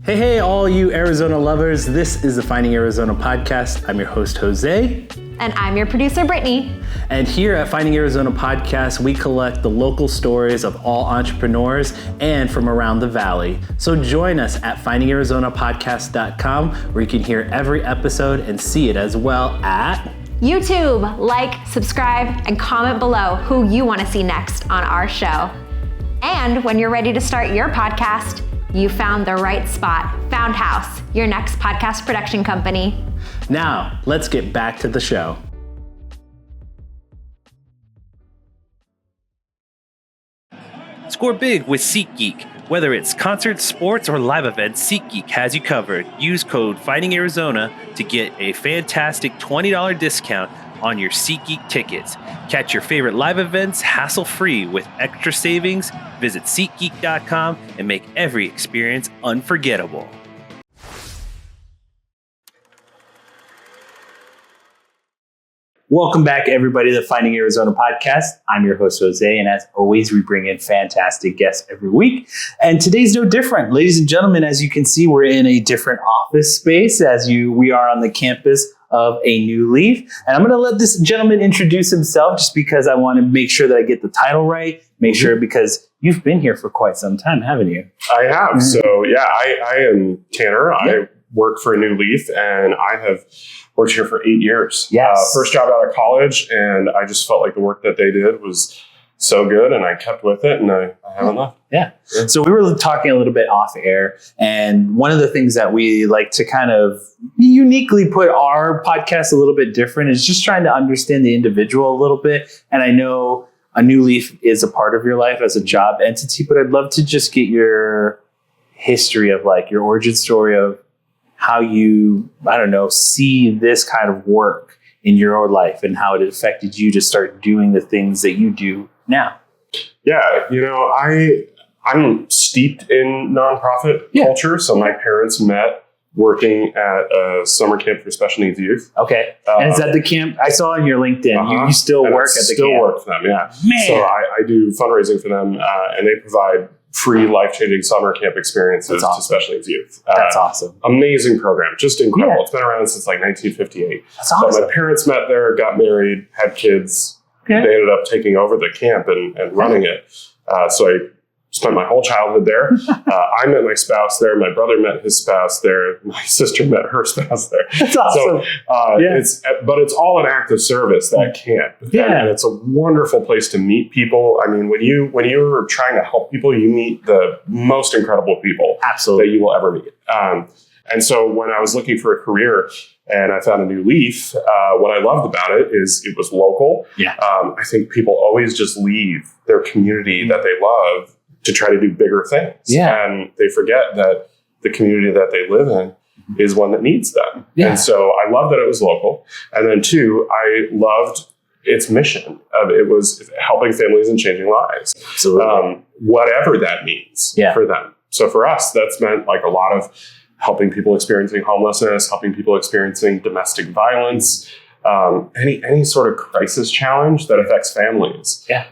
Hey, all you Arizona lovers. This is the Finding Arizona podcast. I'm your host, Jose. And I'm your producer, Brittany. And here at Finding Arizona Podcast, we collect the local stories of all entrepreneurs and from around the valley. So join us at findingarizonapodcast.com, where you can hear every episode and see it as well at YouTube. Like, subscribe, and comment below who you want to see next on our show. And when you're ready to start your podcast, you found the right spot. Found House, your next podcast production company. Now, let's get back to the show. Score big with SeatGeek. Whether it's concerts, sports, or live events, SeatGeek has you covered. Use code FindingArizona to get a fantastic $20 discount on your SeatGeek tickets. Catch your favorite live events hassle-free with extra savings. Visit SeatGeek.com and make every experience unforgettable. Welcome back, everybody, to the Finding Arizona podcast. I'm your host, Jose, and as always, we bring in fantastic guests every week. And today's no different. Ladies and gentlemen, as you can see, we're in a different office space we are on the campus of A New Leaf. And I'm going to let this gentleman introduce himself just because I want to make sure that I get the title right. Sure, because you've been here for quite some time, haven't you? I have. So, I am Tanner. Yeah. I work for A New Leaf, and I have worked here for 8 years. Yes. First job out of college, and I just felt like the work that they did was so good, and I kept with it, and I haven't left. Yeah. So we were talking a little bit off air, and one of the things that we like to kind of uniquely put our podcast a little bit different is just trying to understand the individual a little bit. And I know A New Leaf is a part of your life as a job entity, but I'd love to just get your history of like your origin story of how you, see this kind of work in your life and how it affected you to start doing the things that you do now. Yeah, I'm steeped in nonprofit culture. So my parents met working at a summer camp for special needs youth. Okay. And is that the camp? I saw on your LinkedIn. You still work at the camp. Still work for them, yeah. Man. So I do fundraising for them, and they provide free life-changing summer camp experiences to special needs youth. That's awesome. Amazing program. Just incredible. Yeah. It's been around since like 1958. That's awesome. So my parents met there, got married, had kids. Okay. They ended up taking over the camp and running it. So I spent my whole childhood there. I met my spouse there. My brother met his spouse there. My sister met her spouse there. That's awesome. So, it's all an act of service, that camp. Yeah. And it's a wonderful place to meet people. I mean, when you're trying to help people, you meet the most incredible people that you will ever meet. And so when I was looking for a career and I found A New Leaf, what I loved about it is it was local. Yeah. I think people always just leave their community that they love to try to do bigger things. Yeah. And they forget that the community that they live in is one that needs them. Yeah. And so I love that it was local. And then two, I loved its mission. It was helping families and changing lives. Absolutely. Whatever that means for them. So for us, that's meant like a lot of helping people experiencing homelessness, helping people experiencing domestic violence, any sort of crisis challenge that affects families. Yeah.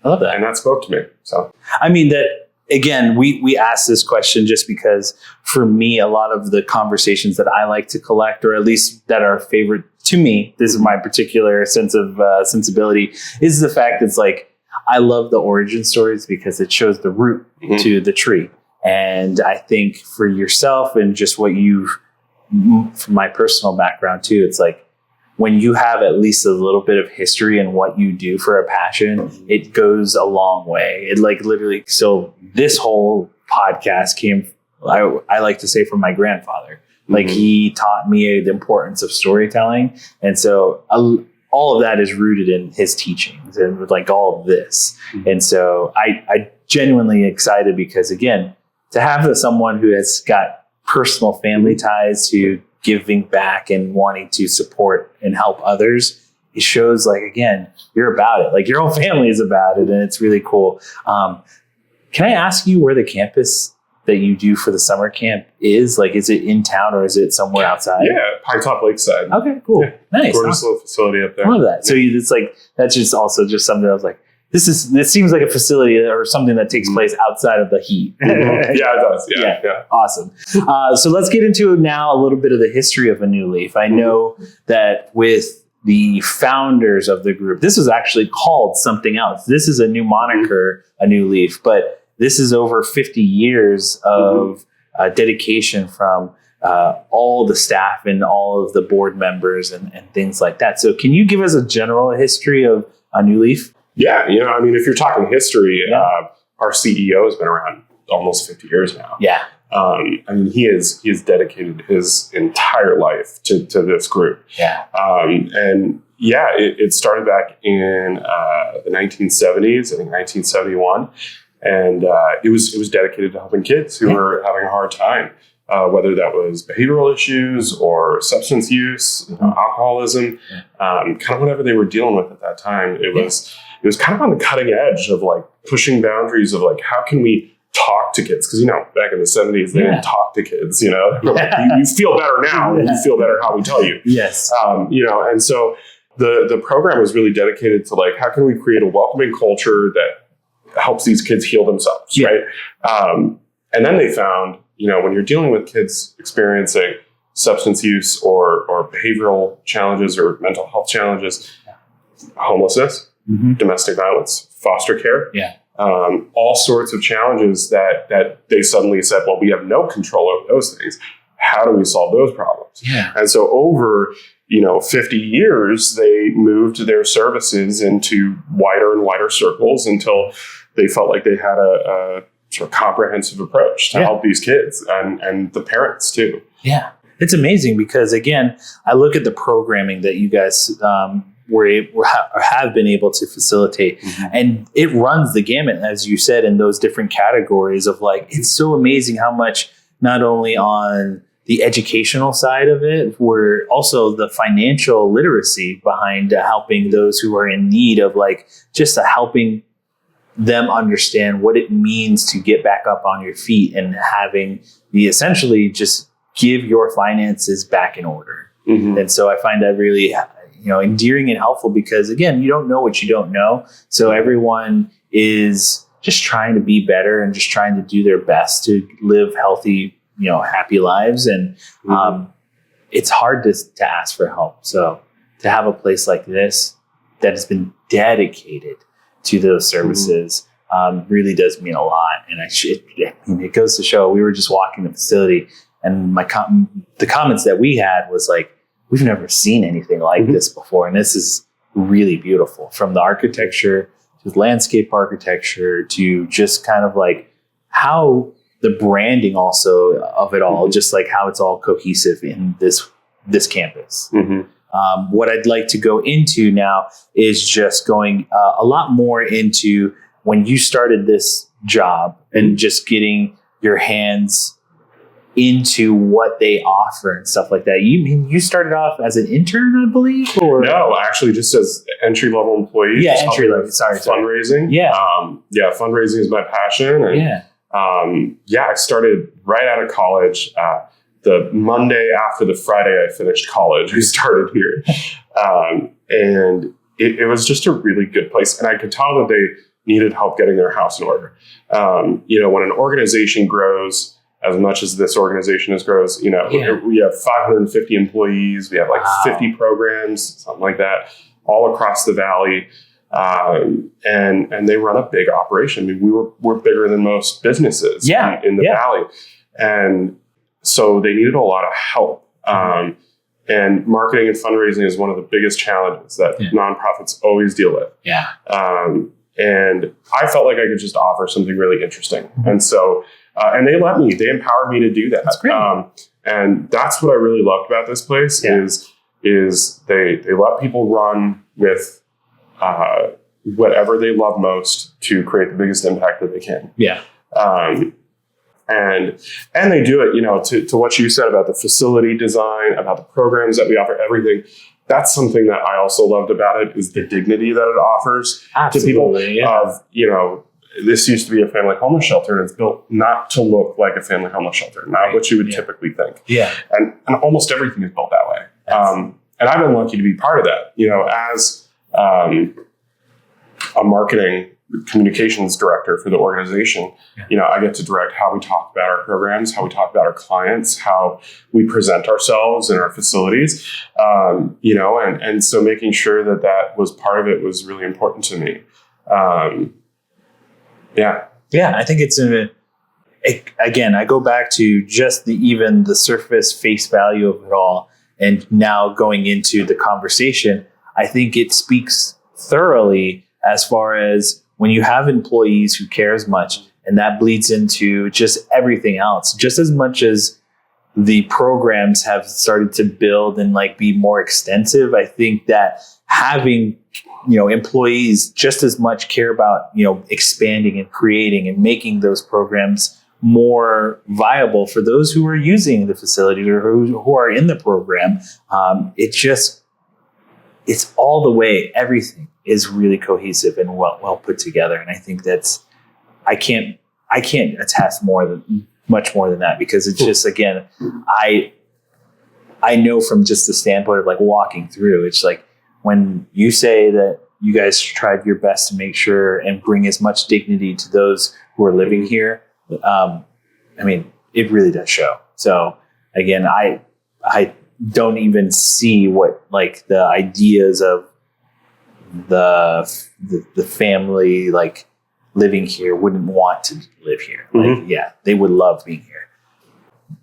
I love that. And that spoke to me. So, I mean, that again, we asked this question just because for me, a lot of the conversations that I like to collect, or at least that are favorite to me, this is my particular sense of sensibility, is the fact it's like, I love the origin stories because it shows the root to the tree. And I think for yourself and just what from my personal background too, it's like, when you have at least a little bit of history in what you do for a passion, it goes a long way. It like literally, so this whole podcast came, I like to say, from my grandfather. Like he taught me the importance of storytelling. And so all of that is rooted in his teachings and like all of this. And so I genuinely excited because again, to have someone who has got personal family ties to giving back and wanting to support and help others, it shows like, again, you're about it. Like your whole family is about it. And it's really cool. Can I ask you where the campus that you do for the summer camp is? Like, is it in town or is it somewhere outside? Yeah, Pine Top Lakeside. Okay, cool. Yeah. Nice. Gorgeous little facility up there. I love that. So it's like, that's just also just something I was like, this seems like a facility or something that takes place outside of the heat. Yeah, it does. Yeah. Awesome. So let's get into now a little bit of the history of A New Leaf. I know that with the founders of the group, this was actually called something else. This is a new moniker, A New Leaf, but this is over 50 years of dedication from all the staff and all of the board members and things like that. So can you give us a general history of A New Leaf? Yeah. If you're talking history, our CEO has been around almost 50 years now. Yeah. He has dedicated his entire life to this group. Yeah. It started back in the 1970s, I think 1971. And it was dedicated to helping kids who were having a hard time, whether that was behavioral issues or substance use, alcoholism, kind of whatever they were dealing with at that time. It was kind of on the cutting edge of like pushing boundaries of like, how can we talk to kids? Because, back in the 70s, they didn't talk to kids, you feel better now and you feel better how we tell you. Yes. And so the program was really dedicated to like, how can we create a welcoming culture that helps these kids heal themselves, right? And then they found, when you're dealing with kids experiencing substance use or behavioral challenges or mental health challenges, homelessness, domestic violence, foster care, all sorts of challenges that they suddenly said, well, we have no control over those things. How do we solve those problems? Yeah. And so over 50 years, they moved their services into wider and wider circles until they felt like they had a sort of comprehensive approach to help these kids and the parents too. Yeah. It's amazing because, again, I look at the programming that you guys have been able to facilitate, and it runs the gamut, as you said, in those different categories of like, it's so amazing how much not only on the educational side of it, where also the financial literacy behind helping those who are in need of like just helping them understand what it means to get back up on your feet and having the essentially just give your finances back in order. And so I find that really, endearing and helpful because, again, you don't know what you don't know. So everyone is just trying to be better and just trying to do their best to live healthy, happy lives. And it's hard to ask for help. So to have a place like this that has been dedicated to those services really does mean a lot. And it goes to show, we were just walking the facility and the comments that we had was like, we've never seen anything like this before. And this is really beautiful, from the architecture to the landscape architecture to just kind of like how the branding also of it all, just like how it's all cohesive in this campus. What I'd like to go into now is just going a lot more into when you started this job and just getting your hands into what they offer and stuff like that. You started off as an intern, I believe, or no, actually just as entry-level employee. Yeah, entry-level. Sorry. Fundraising. Yeah. Fundraising is my passion. And, I started right out of college. The Monday after the Friday I finished college, I started here. And it was just a really good place. And I could tell that they needed help getting their house in order. When an organization grows as much as this organization grows, we have 550 employees. We have 50 programs, something like that, all across the valley. And they run a big operation. I mean, we're bigger than most businesses in the valley. And so they needed a lot of help. And marketing and fundraising is one of the biggest challenges that nonprofits always deal with. Yeah. And I felt like I could just offer something really interesting. And so, and they empowered me to do that. That's great. And that's what I really loved about this place is they let people run with whatever they love most to create the biggest impact that they can. Yeah. And they do it, to what you said about the facility design, about the programs that we offer, everything. That's something that I also loved about it, is the dignity that it offers to people. This used to be a family homeless shelter, and it's built not to look like a family homeless shelter, not what you would typically think. Yeah. And almost everything is built that way. And I've been lucky to be part of that, a marketing communications director for the organization, I get to direct how we talk about our programs, how we talk about our clients, how we present ourselves in our facilities, and so making sure that was part of it was really important to me. I think it's again, I go back to just even the surface face value of it all. And now going into the conversation, I think it speaks thoroughly as far as when you have employees who care as much, and that bleeds into just everything else, just as much as the programs have started to build and be more extensive. I think that having, employees just as much care about, expanding and creating and making those programs more viable for those who are using the facility or who are in the program. It's all the way, everything is really cohesive and well put together. And I think I can't attest much more than that, because it's just, again, I know from just the standpoint of walking through, it's when you say that you guys tried your best to make sure and bring as much dignity to those who are living here. It really does show. So again, I don't even see what the ideas of the family living here wouldn't want to live here. They would love being here.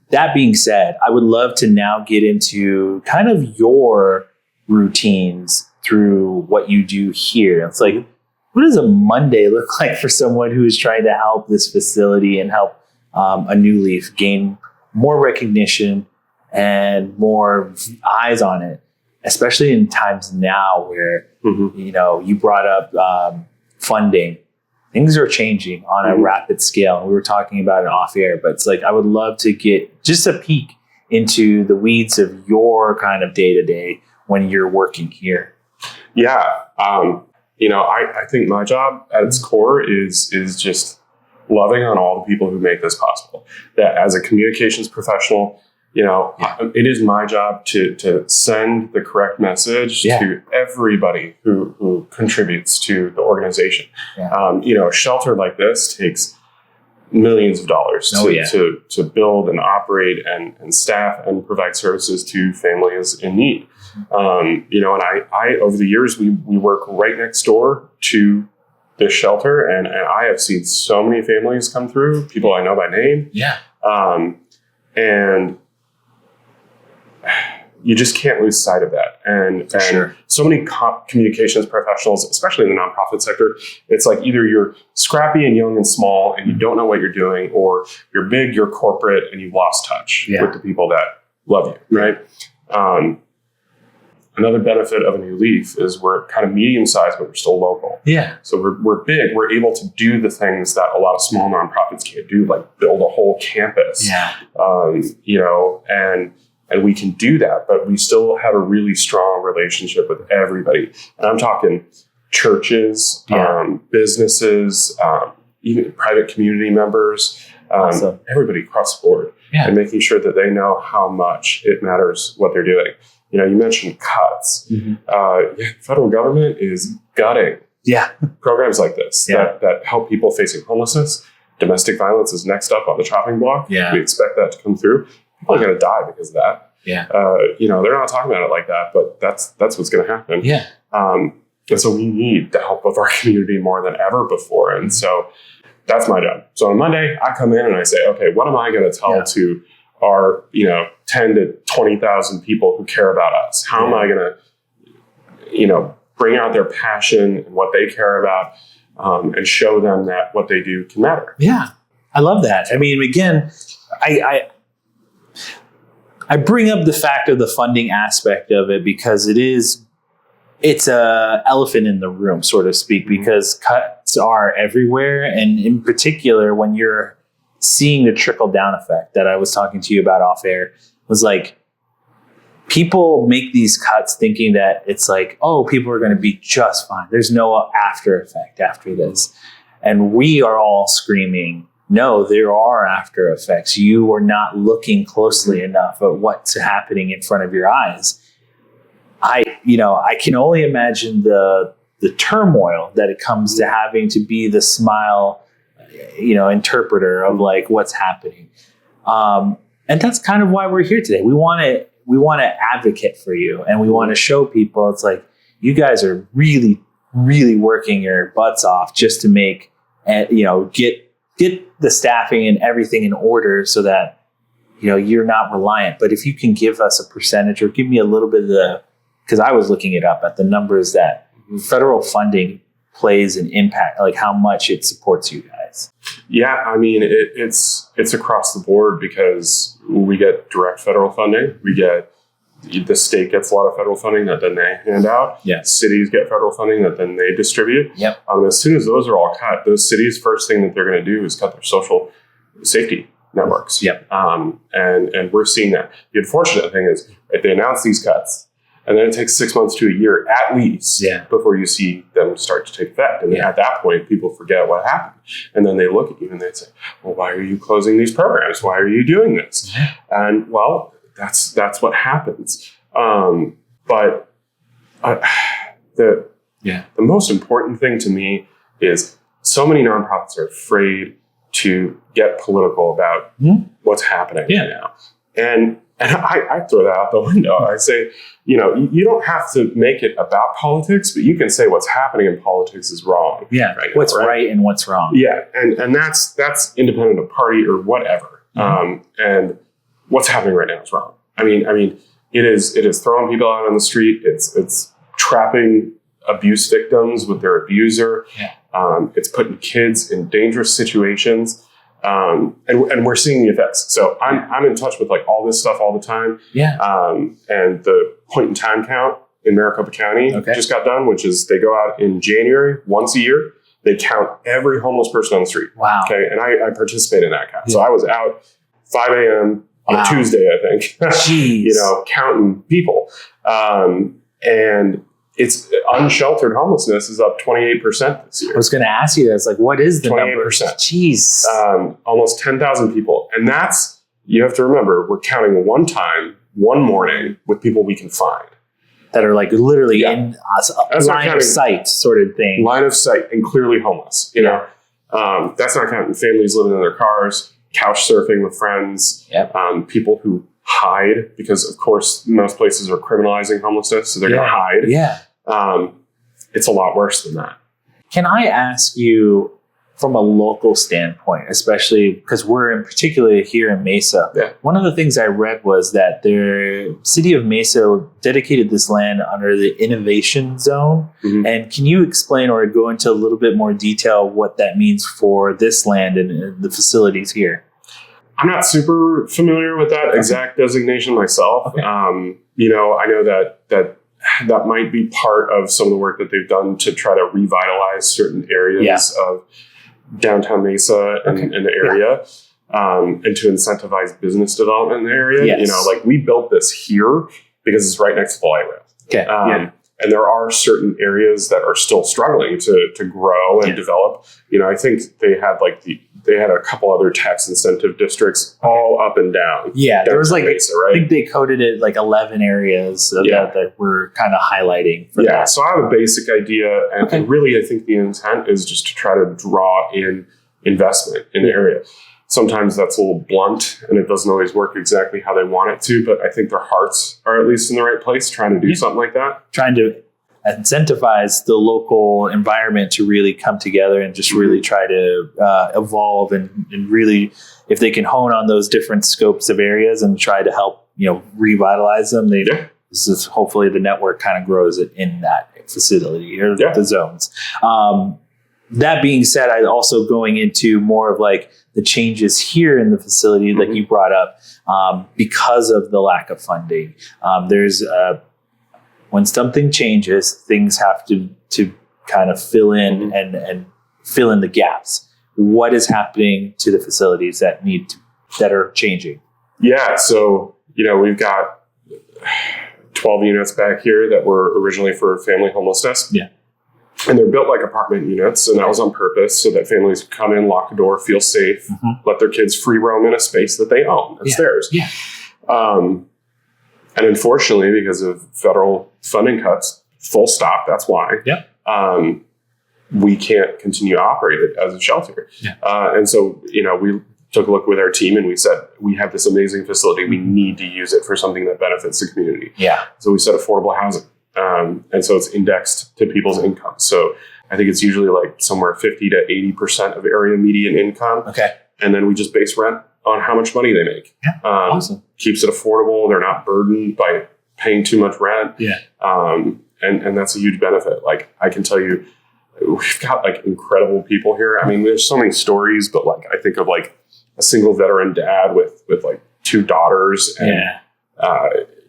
That being said, I would love to now get into kind of your routines through what you do here. It's what does a Monday look like for someone who is trying to help this facility and help a New Leaf gain more recognition and more eyes on it, especially in times now where, you brought up funding. Things are changing on a rapid scale. We were talking about it off air, but it's I would love to get just a peek into the weeds of your kind of day to day when you're working here. Yeah. I think my job at its core is just loving on all the people who make this possible. That as a communications professional, it is my job to send the correct message to everybody who contributes to the organization. A shelter like this takes millions of dollars to build and operate and staff and provide services to families in need. And I over the years, we work right next door to this shelter, and I have seen so many families come through, people I know by name. And you just can't lose sight of that. And so many communications professionals, especially in the nonprofit sector, it's either you're scrappy and young and small and you don't know what you're doing, or you're big, you're corporate, and you've lost touch with the people that love you, right? Another benefit of a New Leaf is we're kind of medium-sized, but we're still local. So we're big. We're able to do the things that a lot of small nonprofits can't do, like build a whole campus. And we can do that, but we still have a really strong relationship with everybody. And I'm talking churches, businesses, even private community members, everybody across the board, and making sure that they know how much it matters what they're doing. You mentioned cuts. Federal government is gutting programs like this that help people facing homelessness. Domestic violence is next up on the chopping block. We expect that to come through. People are going to die because of that. They're not talking about it like that, but that's what's going to happen. And so we need the help of our community more than ever before. And so that's my job. So on Monday, I come in and I say, okay, what am I going to tell to our 10 to 20,000 people who care about us? How am I going to bring out their passion and what they care about, and show them that what they do can matter? I love that. Again, I bring up the fact of the funding aspect of it because it's a elephant in the room, so to speak, because cuts are everywhere. And in particular, when you're seeing the trickle down effect that I was talking to you about off air, was people make these cuts thinking that it's people are going to be just fine. There's no after effect after this. And we are all screaming, no, there are after effects. You are not looking closely enough at what's happening in front of your eyes. I can only imagine the the turmoil that it comes to having to be the smile, interpreter of like what's happening. And that's kind of why we're here today. We want to advocate for you, and we want to show people it's like you guys are really, really working your butts off just to make get the staffing and everything in order so that you're not reliant. But if you can give us a percentage or give me a little bit of because I was looking it up at the numbers that federal funding plays an impact, like how much it supports you guys. Yeah, I mean, it's across the board because we get direct federal funding. The state gets a lot of federal funding that then they hand out. Yeah. Cities get federal funding that then they distribute. Yep. As soon as those are all cut, those cities' first thing that they're going to do is cut their social safety networks. Yep. And we're seeing that. The unfortunate thing is they announce these cuts, and then it takes 6 months to a year at least before you see them start to take effect. And at that point, people forget what happened. And then they look at you and they say, well, why are you closing these programs? Why are you doing this? And well, that's what happens. But the most important thing to me is so many nonprofits are afraid to get political about what's happening right now. And I throw that out the window. I say, you don't have to make it about politics, but you can say what's happening in politics is wrong. Yeah, right now, what's right and what's wrong. Yeah, and that's independent of party or whatever. And what's happening right now is wrong. I mean, it is throwing people out on the street. It's trapping abuse victims with their abuser. Yeah. It's putting kids in dangerous situations. And we're seeing the effects. So I'm in touch with like all this stuff all the time. Yeah. And the point in time count in Maricopa County just got done, which is they go out in January once a year. They count every homeless person on the street. Wow. Okay. And I participate in that count. Yeah. So I was out 5 a.m. on a Tuesday, I think, counting people. And it's unsheltered homelessness is up 28% this year. I was going to ask you this, like, what is the 28%? Number? Jeez. Almost 10,000 people. And you have to remember, we're counting one time, one morning with people we can find. That are like literally in line of sight sort of thing. Line of sight and clearly homeless, know. That's not counting families living in their cars, couch surfing with friends, people who hide because, of course, most places are criminalizing homelessness, so they're going to hide. Yeah. It's a lot worse than that. Can I ask you, from a local standpoint, especially because we're in particular here in Mesa, one of the things I read was that the city of Mesa dedicated this land under the innovation zone. Mm-hmm. And can you explain or go into a little bit more detail what that means for this land and the facilities here? I'm not super familiar with that exact designation myself. Okay. I know that might be part of some of the work that they've done to try to revitalize certain areas of downtown Mesa and the area, and to incentivize business development in the area. Yes. We built this here because it's right next to the light rail. Okay. And there are certain areas that are still struggling to grow and develop. I think they had a couple other tax incentive districts all up and down. Yeah, there was Mesa, right? I think they coded it 11 areas that were kind of highlighting for that. Yeah, so I have a basic idea, and really I think the intent is just to try to draw in investment in the area. Sometimes that's a little blunt, and it doesn't always work exactly how they want it to, but I think their hearts are at least in the right place trying to do something like that. Trying to incentivize the local environment to really come together and just really try to evolve and really, if they can hone on those different scopes of areas and try to help, revitalize them, this is hopefully the network kind of grows in that facility or the zones. That being said, I also going into more of the changes here in the facility, like you brought up, because of the lack of funding. There's when something changes, things have to kind of fill in and fill in the gaps. What is happening to the facilities that are changing? Yeah, so we've got 12 units back here that were originally for family homelessness. Yeah. And they're built like apartment units, and that was on purpose so that families could come in, lock the door, feel safe, let their kids free roam in a space that they own. It's theirs. Yeah. And unfortunately, because of federal funding cuts, full stop, that's why. Yeah. we can't continue to operate it as a shelter. Yeah. And so, we took a look with our team and we said, we have this amazing facility. We need to use it for something that benefits the community. Yeah. So we said affordable housing. And so it's indexed to people's income. So I think it's usually like somewhere 50 to 80% of area median income. Okay. And then we just base rent on how much money they make. Yeah. Awesome. Keeps it affordable. They're not burdened by paying too much rent. Yeah. And that's a huge benefit. Like, I can tell you, we've got like incredible people here. I mean, there's so many stories, but like, I think of like a single veteran dad with like 2 daughters, and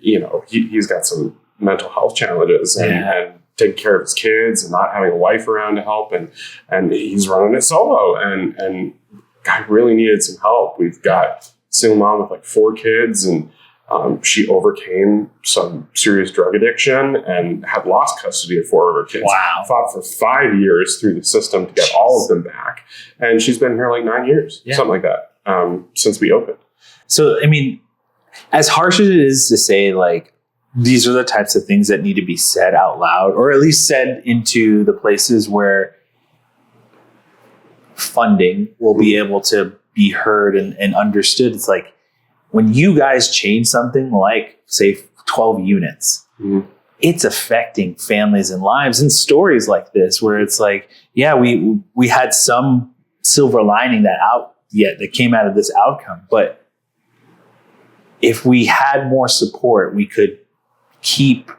he's got some mental health challenges and taking care of his kids and not having a wife around to help, and he's running it solo, and guy really needed some help. We've got a single mom with like 4 kids, and she overcame some serious drug addiction and had lost custody of 4 of her kids. Wow. Fought for 5 years through the system to get all of them back. And she's been here like 9 years, something like that, since we opened. So, I mean, as harsh as it is to say, like, these are the types of things that need to be said out loud, or at least said into the places where funding will be able to be heard and understood. It's like, when you guys change something like, say, 12 units, it's affecting families and lives, and stories like this where it's like, yeah, we had some silver lining that came out of this outcome. But if we had more support, we could keep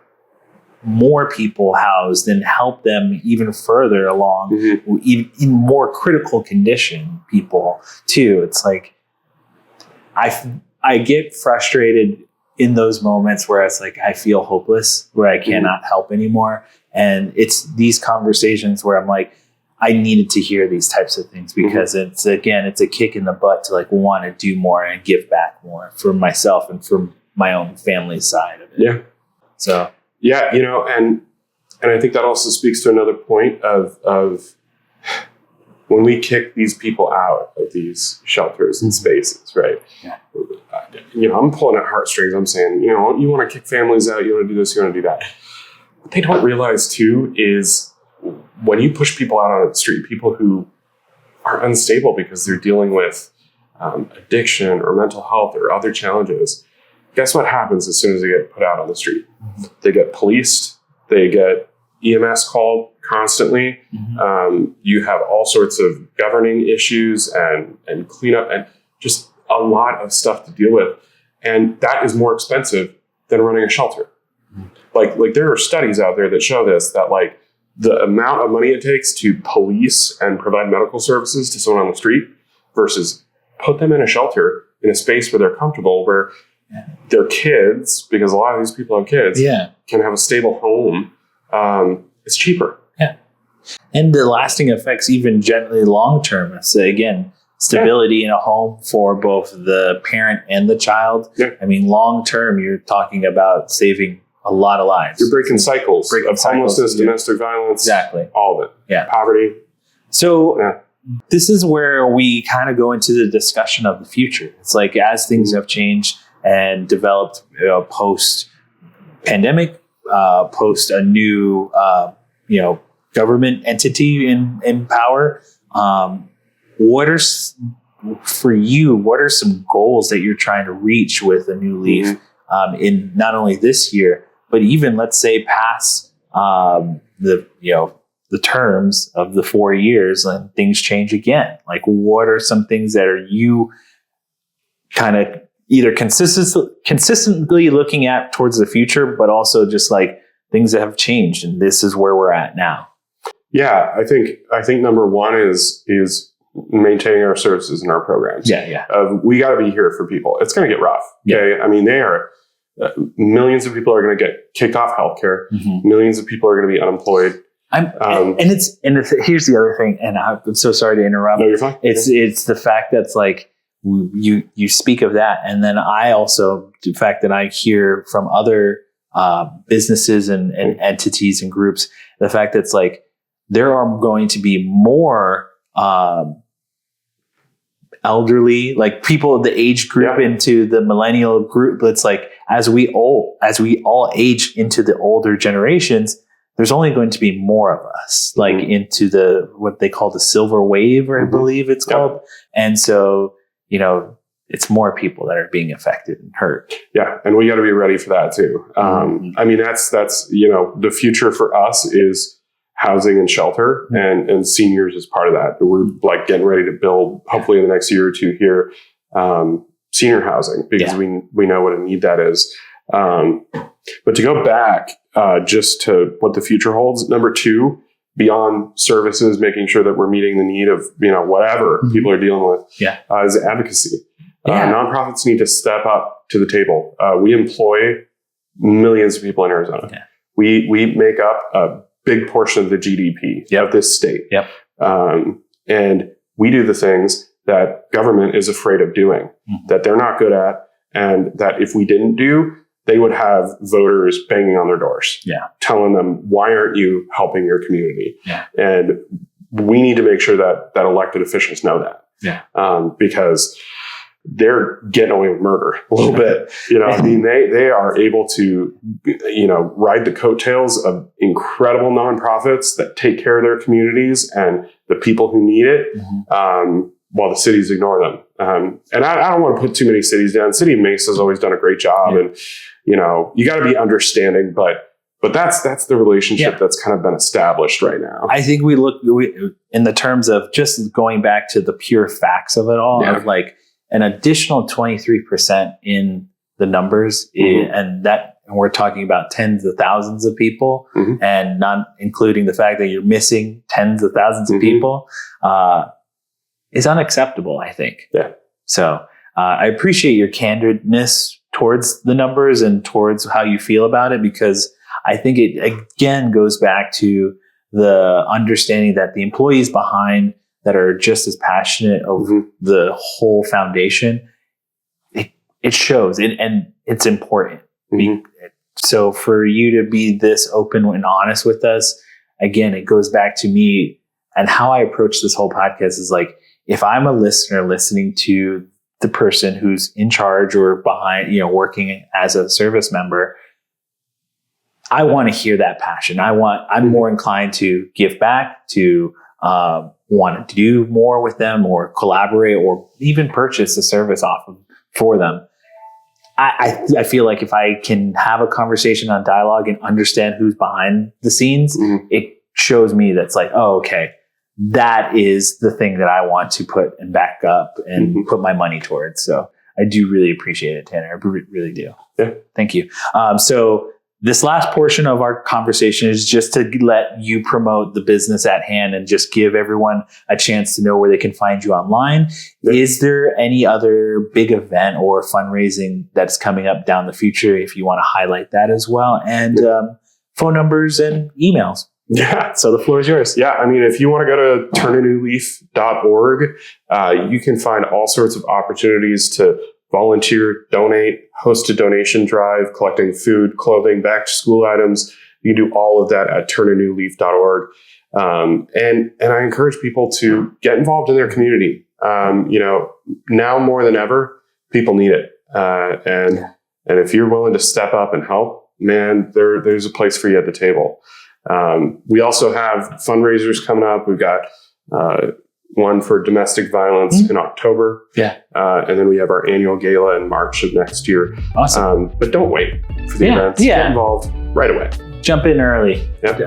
more people housed and help them even further along, in more critical condition people too. It's like, I get frustrated in those moments where it's like, I feel hopeless, where I cannot help anymore. And it's these conversations where I'm like, I needed to hear these types of things, because it's a kick in the butt to like want to do more and give back more for myself and for my own family side of it. Yeah. So, yeah, and I think that also speaks to another point of when we kick these people out of these shelters and spaces, right? Yeah. I'm pulling at heartstrings. I'm saying, you want to kick families out, you want to do this, you want to do that. What they don't realize too is when you push people out on the street, people who are unstable because they're dealing with addiction or mental health or other challenges, guess what happens as soon as they get put out on the street? They get policed, they get EMS called constantly. You have all sorts of governing issues and cleanup and just a lot of stuff to deal with. And that is more expensive than running a shelter. Like there are studies out there that show this, that like the amount of money it takes to police and provide medical services to someone on the street versus put them in a shelter in a space where they're comfortable, where their kids, because a lot of these people have kids, can have a stable home. It's cheaper. Yeah. And the lasting effects, even gently long-term. So again, stability in a home for both the parent and the child. Yeah. I mean, long-term, you're talking about saving a lot of lives. You're breaking cycles of homelessness, domestic violence. Exactly. All of it. Yeah. Poverty. So this is where we kind of go into the discussion of the future. It's like, as things have changed and developed post-pandemic, post a new, government entity in power, what are some goals that you're trying to reach with a new leaf in not only this year, but even, let's say, past the terms of the 4 years and things change again? Like, what are some things that are you kind of either consistently looking at towards the future, but also just like things that have changed and this is where we're at now? Yeah, I think number one is maintaining our services and our programs. We got to be here for people. It's going to get rough. Okay. I mean, millions of people are going to get kicked off healthcare. Millions of people are going to be unemployed. Here's the other thing, and I'm so sorry to interrupt. No, you're fine. It's the fact that's like, you speak of that, and then I also, the fact that I hear from other businesses and entities and groups, the fact that's like, there are going to be more elderly, like people of the age group into the millennial group. But it's like, as we all age into the older generations, there's only going to be more of us, like into what they call the silver wave, or I believe it's called. And so, it's more people that are being affected and hurt. Yeah. And we got to be ready for that too. I mean, that's, the future for us is housing and shelter, and seniors is part of that. We're like getting ready to build, hopefully in the next year or two here, senior housing, because we know what a need that is. But to go back, just to what the future holds, number 2, beyond services, making sure that we're meeting the need of, whatever people are dealing with, is advocacy. Nonprofits need to step up to the table. We employ millions of people in Arizona. Yeah. We make up a big portion of the GDP of this state. Yep. And we do the things that government is afraid of doing, that they're not good at, and that if we didn't do, they would have voters banging on their doors, telling them, why aren't you helping your community? Yeah. And we need to make sure that elected officials know that, because they're getting away with murder a little bit. I mean, they are able to, ride the coattails of incredible nonprofits that take care of their communities and the people who need it, while the cities ignore them. And I don't want to put too many cities down. City of Mesa has always done a great job, and you got to be understanding, but that's the relationship that's kind of been established right now. I think we in the terms of just going back to the pure facts of it all, of like an additional 23% in the numbers, and we're talking about tens of thousands of people, and not including the fact that you're missing tens of thousands of people, is unacceptable, I think. Yeah. So I appreciate your candidness towards the numbers and towards how you feel about it, because I think it again goes back to the understanding that the employees behind that are just as passionate of the whole foundation, it shows, and it's important. So for you to be this open and honest with us, again, it goes back to me and how I approach this whole podcast is like, if I'm a listener listening to the person who's in charge or behind, working as a service member, I want to hear that passion. I'm more inclined to give back, to want to do more with them, or collaborate, or even purchase a service for them. I feel like if I can have a conversation on dialogue and understand who's behind the scenes, it shows me that's like, oh, okay, that is the thing that I want to put and back up and put my money towards. So I do really appreciate it, Tanner. I really do. Yeah. Thank you. So this last portion of our conversation is just to let you promote the business at hand and just give everyone a chance to know where they can find you online. Yeah. Is there any other big event or fundraising that's coming up down the future, if you want to highlight that as well? And phone numbers and emails. Yeah. So the floor is yours. Yeah. I mean, if you want to go to turnanewleaf.org, you can find all sorts of opportunities to volunteer, donate, host a donation drive, collecting food, clothing, back to school items. You can do all of that at turnanewleaf.org. And I encourage people to get involved in their community. Now more than ever, people need it. And if you're willing to step up and help, man, there's a place for you at the table. We also have fundraisers coming up. We've got one for domestic violence in October. Yeah. And then we have our annual gala in March of next year. Awesome. But don't wait for the events. Yeah. Get involved right away. Jump in early. Yep.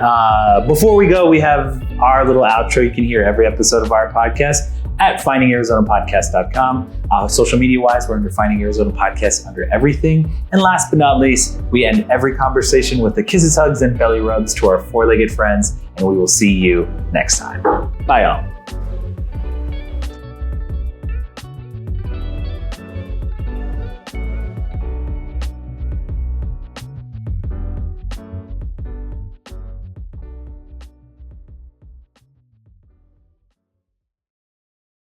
Before we go, we have our little outro. You can hear every episode of our podcast at findingarizonapodcast.com. Social media-wise, we're under Finding Arizona Podcast under everything. And last but not least, we end every conversation with the kisses, hugs, and belly rubs to our four-legged friends. And we will see you next time. Bye, y'all.